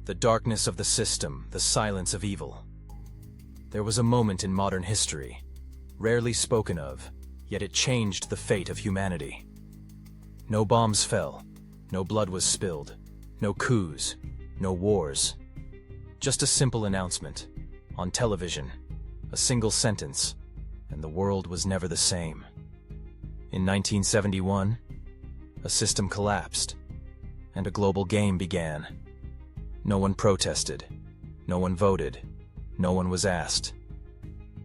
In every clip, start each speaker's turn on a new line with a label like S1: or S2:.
S1: The darkness of the system, the silence of evil. There was a moment in modern history, rarely spoken of, yet it changed the fate of humanity. No bombs fell, no blood was spilled, no coups, no wars. Just a simple announcement, on television, a single sentence, and the world was never the same. In 1971, a system collapsed, and a global game began. No one protested, no one voted, no one was asked.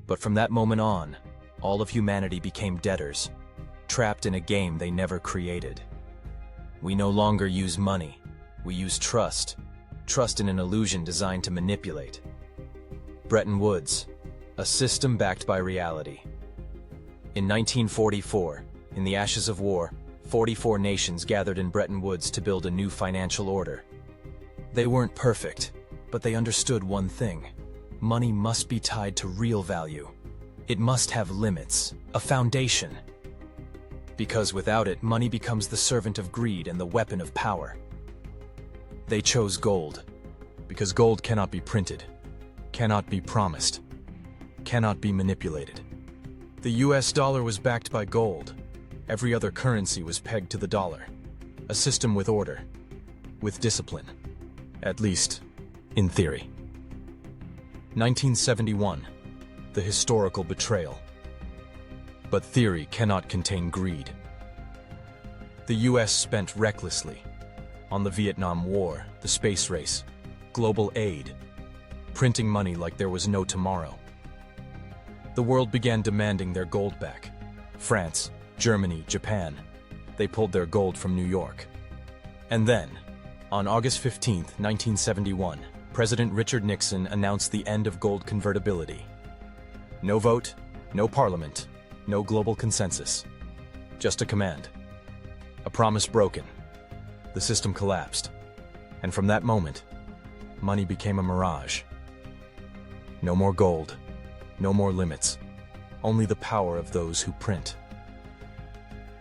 S1: But from that moment on, all of humanity became debtors, trapped in a game they never created. We no longer use money, we use trust in an illusion designed to manipulate. Bretton Woods, a system backed by reality. In 1944, in the ashes of war, 44 nations gathered in Bretton Woods to build a new financial order. They weren't perfect, but they understood one thing. Money must be tied to real value. It must have limits, a foundation. Because without it, money becomes the servant of greed and the weapon of power. They chose gold, because gold cannot be printed, cannot be promised, cannot be manipulated. The US dollar was backed by gold. Every other currency was pegged to the dollar. A system with order, with discipline. At least, in theory. 1971, the historical betrayal. But theory cannot contain greed. The US spent recklessly on the Vietnam War, the space race, global aid, printing money like there was no tomorrow. The world began demanding their gold back. France, Germany, Japan, they pulled their gold from New York. And then, on August 15, 1971, President Richard Nixon announced the end of gold convertibility. No vote, no parliament, no global consensus. Just a command. A promise broken. The system collapsed. And from that moment, money became a mirage. No more gold, no more limits, only the power of those who print.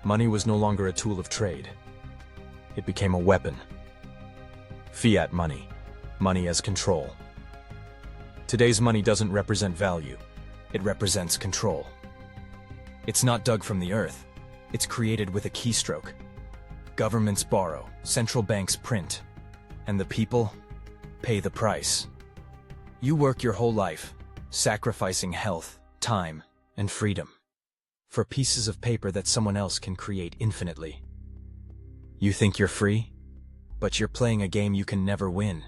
S1: Money was no longer a tool of trade. It became a weapon. Fiat money, money as control. Today's money doesn't represent value, it represents control. It's not dug from the earth, it's created with a keystroke. Governments borrow, central banks print, and the people pay the price. You work your whole life, sacrificing health, time, and freedom, for pieces of paper that someone else can create infinitely. You think you're free? But you're playing a game you can never win.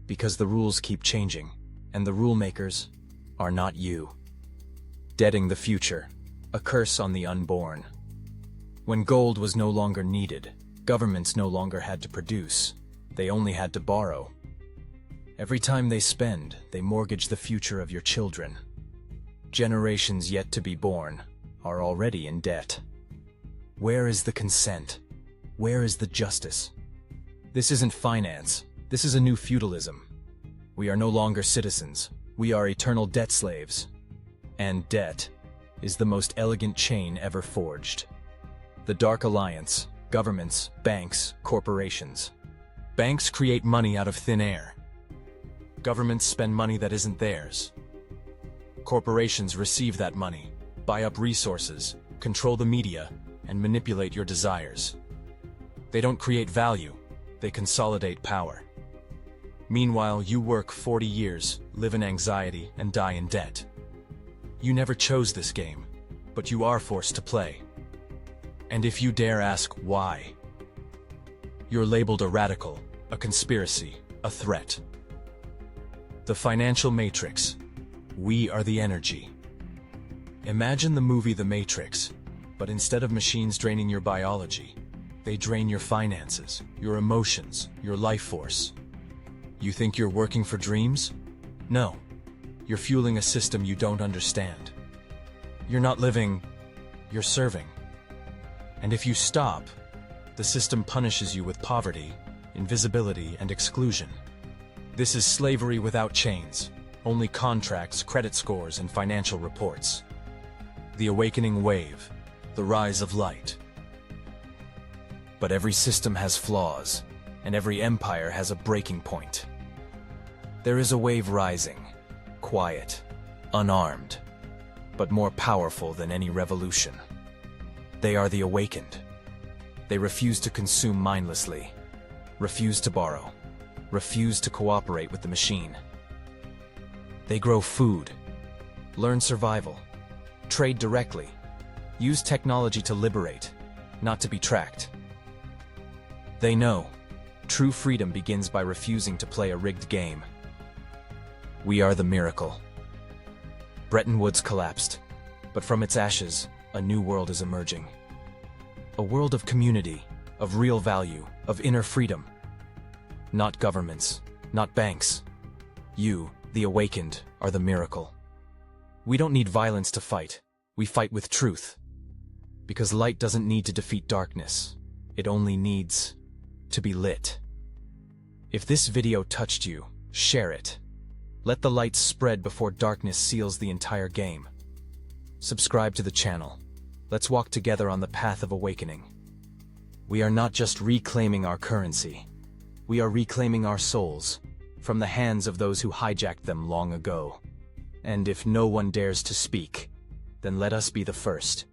S1: Because the rules keep changing, and the rule makers are not you. Deading the future, a curse on the unborn. When gold was no longer needed, governments no longer had to produce, they only had to borrow. Every time they spend, they mortgage the future of your children. Generations yet to be born are already in debt. Where is the consent? Where is the justice? This isn't finance, this is a new feudalism. We are no longer citizens, we are eternal debt slaves. And debt is the most elegant chain ever forged. The Dark Alliance, governments, banks, corporations. Banks create money out of thin air. Governments spend money that isn't theirs. Corporations receive that money, buy up resources, control the media, and manipulate your desires. They don't create value, they consolidate power. Meanwhile, you work 40 years, live in anxiety, and die in debt. You never chose this game, but you are forced to play. And if you dare ask why, you're labeled a radical, a conspiracy, a threat. The financial matrix. We are the energy. Imagine the movie The Matrix, but instead of machines draining your biology, they drain your finances, your emotions, your life force. You think you're working for dreams? No. You're fueling a system you don't understand. You're not living, you're serving. And if you stop, the system punishes you with poverty, invisibility, and exclusion. This is slavery without chains, only contracts, credit scores, and financial reports. The awakening wave, the rise of light. But every system has flaws, and every empire has a breaking point. There is a wave rising, quiet, unarmed, but more powerful than any revolution. They are the awakened. They refuse to consume mindlessly, refuse to borrow, refuse to cooperate with the machine. They grow food, learn survival, trade directly, use technology to liberate, not to be tracked. They know true freedom begins by refusing to play a rigged game. We are the miracle. Bretton Woods collapsed, but from its ashes, a new world is emerging. A world of community, of real value, of inner freedom. Not governments, not banks. You, the awakened, are the miracle. We don't need violence to fight. We fight with truth. Because light doesn't need to defeat darkness. It only needs to be lit. If this video touched you, share it. Let the light spread before darkness seals the entire game. Subscribe to the channel. Let's walk together on the path of awakening. We are not just reclaiming our currency. We are reclaiming our souls from the hands of those who hijacked them long ago. And if no one dares to speak, then let us be the first.